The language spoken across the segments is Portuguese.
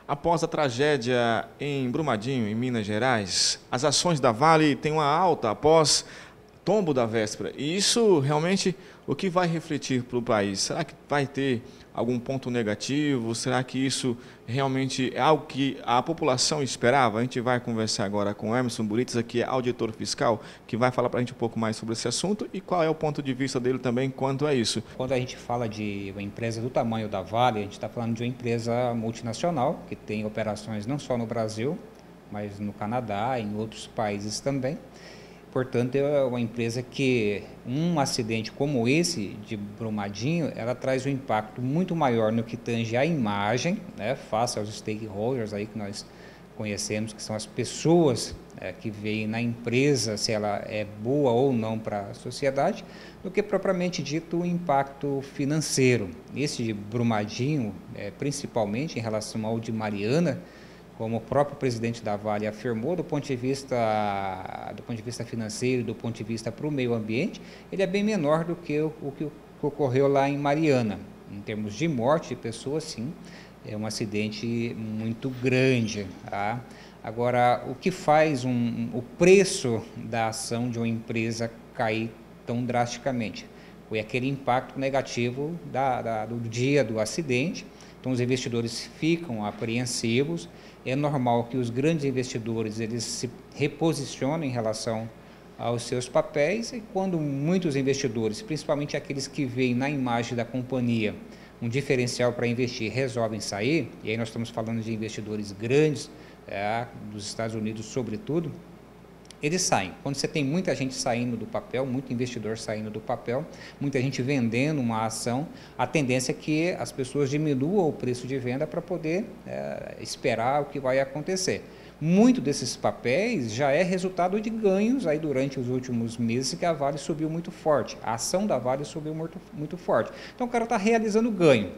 Após a tragédia em Brumadinho, em Minas Gerais, as ações da Vale têm uma alta após tombo da véspera. E isso realmente o que vai refletir para o país? Será que vai ter algum ponto negativo? Será que isso realmente é algo que a população esperava? A gente vai conversar agora com o Emerson Buritas, que é auditor fiscal, que vai falar para a gente um pouco mais sobre esse assunto e qual é o ponto de vista dele também quanto a isso. Quando a gente fala de uma empresa do tamanho da Vale, a gente está falando de uma empresa multinacional que tem operações não só no Brasil, mas no Canadá e em outros países também. Portanto, é uma empresa que um acidente como esse de Brumadinho, ela traz um impacto muito maior no que tange a imagem, né, face aos stakeholders aí que nós conhecemos, que são as pessoas que veem na empresa, se ela é boa ou não para a sociedade, do que propriamente dito o impacto financeiro. Esse de Brumadinho, principalmente em relação ao de Mariana, como o próprio presidente da Vale afirmou, do ponto de vista financeiro, do ponto de vista para o meio ambiente, ele é bem menor do que o que ocorreu lá em Mariana. Em termos de morte de pessoas, sim, é um acidente muito grande. Tá? Agora, o que faz o preço da ação de uma empresa cair tão drasticamente? Foi aquele impacto negativo do dia do acidente. Então, os investidores ficam apreensivos. É normal que os grandes investidores eles se reposicionem em relação aos seus papéis e quando muitos investidores, principalmente aqueles que veem na imagem da companhia um diferencial para investir, resolvem sair, e aí nós estamos falando de investidores grandes, dos Estados Unidos sobretudo, eles saem. Quando você tem muita gente saindo do papel, muito investidor saindo do papel, muita gente vendendo uma ação, a tendência é que as pessoas diminuam o preço de venda para poder esperar o que vai acontecer. Muito desses papéis já é resultado de ganhos aí durante os últimos meses que a Vale subiu muito forte. A ação da Vale subiu muito forte. Então o cara está realizando ganho.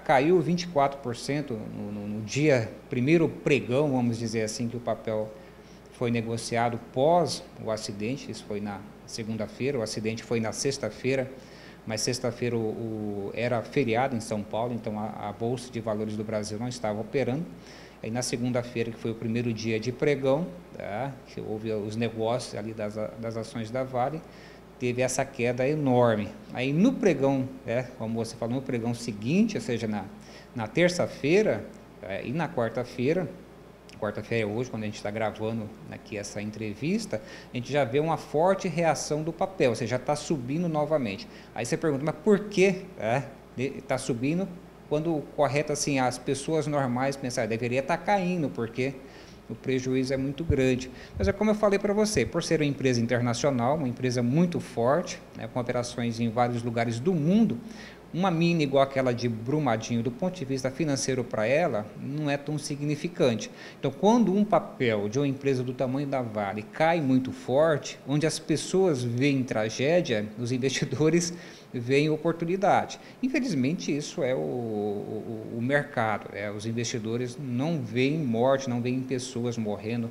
Caiu 24% no dia, primeiro pregão, vamos dizer assim, que o papel foi negociado pós o acidente, isso foi na segunda-feira, o acidente foi na sexta-feira, mas sexta-feira era feriado em São Paulo, então a Bolsa de Valores do Brasil não estava operando. Aí na segunda-feira, que foi o primeiro dia de pregão, que houve os negócios ali das ações da Vale, teve essa queda enorme. Aí no pregão, como você falou, no pregão seguinte, ou seja, na terça-feira e na quarta-feira é hoje, quando a gente está gravando aqui essa entrevista, a gente já vê uma forte reação do papel, ou seja, já está subindo novamente. Aí você pergunta, mas por que está subindo quando correto assim, as pessoas normais pensarem, deveria estar caindo, porque o prejuízo é muito grande. Mas é como eu falei para você, por ser uma empresa internacional, uma empresa muito forte, com operações em vários lugares do mundo, uma mina igual aquela de Brumadinho, do ponto de vista financeiro para ela, não é tão significante. Então, quando um papel de uma empresa do tamanho da Vale cai muito forte, onde as pessoas veem tragédia, os investidores veem oportunidade. Infelizmente, isso é o mercado. Os investidores não veem morte, não veem pessoas morrendo,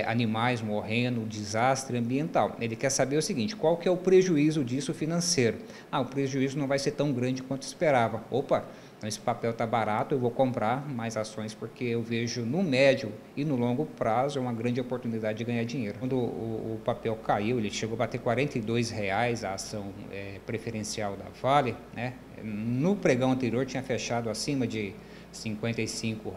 animais morrendo, desastre ambiental. Ele quer saber o seguinte, qual que é o prejuízo disso financeiro? O prejuízo não vai ser tão grande quanto esperava. Opa, então esse papel está barato, eu vou comprar mais ações porque eu vejo no médio e no longo prazo uma grande oportunidade de ganhar dinheiro. Quando o papel caiu, ele chegou a bater R$ 42 a ação preferencial da Vale, no pregão anterior tinha fechado acima de R$ 55,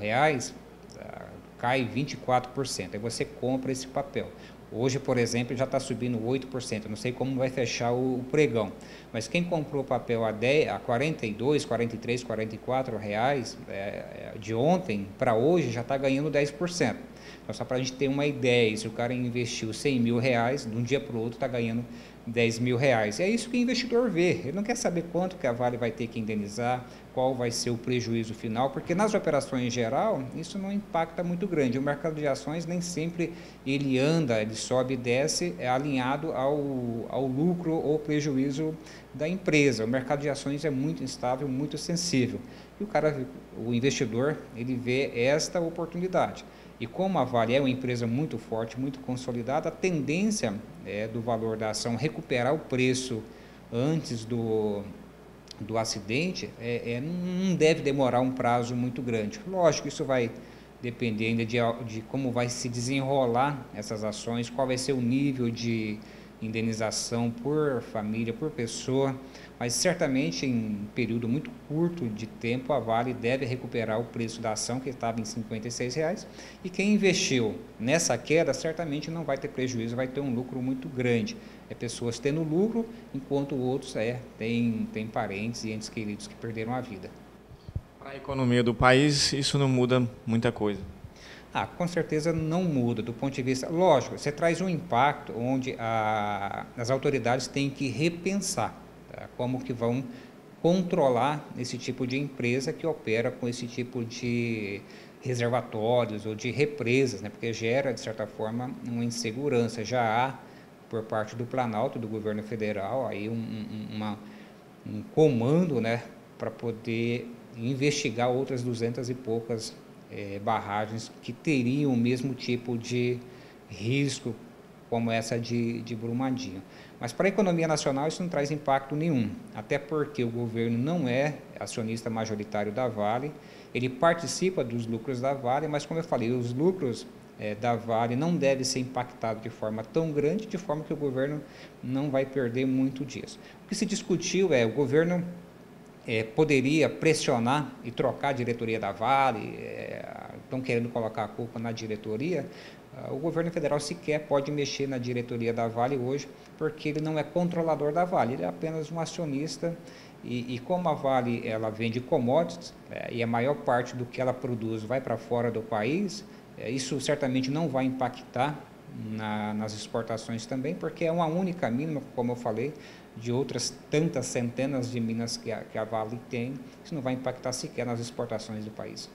cai 24%, aí você compra esse papel. Hoje, por exemplo, já está subindo 8%. Não sei como vai fechar o pregão. Mas quem comprou o papel a 42, 43, 44 reais de ontem para hoje já está ganhando 10%. Então, só para a gente ter uma ideia, se o cara investiu R$ 100.000, de um dia para o outro está ganhando R$ 10.000. E é isso que o investidor vê. Ele não quer saber quanto que a Vale vai ter que indenizar, qual vai ser o prejuízo final, porque nas operações em geral, isso não impacta muito grande. O mercado de ações nem sempre ele anda, ele sobe e desce, alinhado ao lucro ou prejuízo da empresa. O mercado de ações é muito instável, muito sensível. E o investidor, ele vê esta oportunidade. E como a Vale é uma empresa muito forte, muito consolidada, a tendência do valor da ação recuperar o preço antes do acidente não deve demorar um prazo muito grande. Lógico, isso vai depender ainda de como vai se desenrolar essas ações, qual vai ser o nível de indenização por família, por pessoa, mas certamente em um período muito curto de tempo a Vale deve recuperar o preço da ação que estava em R$ 56 e quem investiu nessa queda certamente não vai ter prejuízo, vai ter um lucro muito grande. É pessoas tendo lucro, enquanto outros têm parentes e entes queridos que perderam a vida. Para a economia do país, isso não muda muita coisa. Com certeza não muda do ponto de vista, lógico, você traz um impacto onde as autoridades têm que repensar, tá, como que vão controlar esse tipo de empresa que opera com esse tipo de reservatórios ou de represas, né, porque gera, de certa forma, uma insegurança. Já há, por parte do Planalto, do governo federal, aí um comando, né, para poder investigar outras 200 e poucas barragens que teriam o mesmo tipo de risco como essa de Brumadinho. Mas para a economia nacional isso não traz impacto nenhum, até porque o governo não é acionista majoritário da Vale, ele participa dos lucros da Vale, mas como eu falei, os lucros da Vale não devem ser impactados de forma tão grande, de forma que o governo não vai perder muito disso. O que se discutiu o governo poderia pressionar e trocar a diretoria da Vale, estão querendo colocar a culpa na diretoria. O governo federal sequer pode mexer na diretoria da Vale hoje, porque ele não é controlador da Vale, ele é apenas um acionista e como a Vale ela vende commodities e a maior parte do que ela produz vai para fora do país, isso certamente não vai impactar nas exportações também, porque é uma única mina, como eu falei, de outras tantas centenas de minas que a Vale tem, isso não vai impactar sequer nas exportações do país.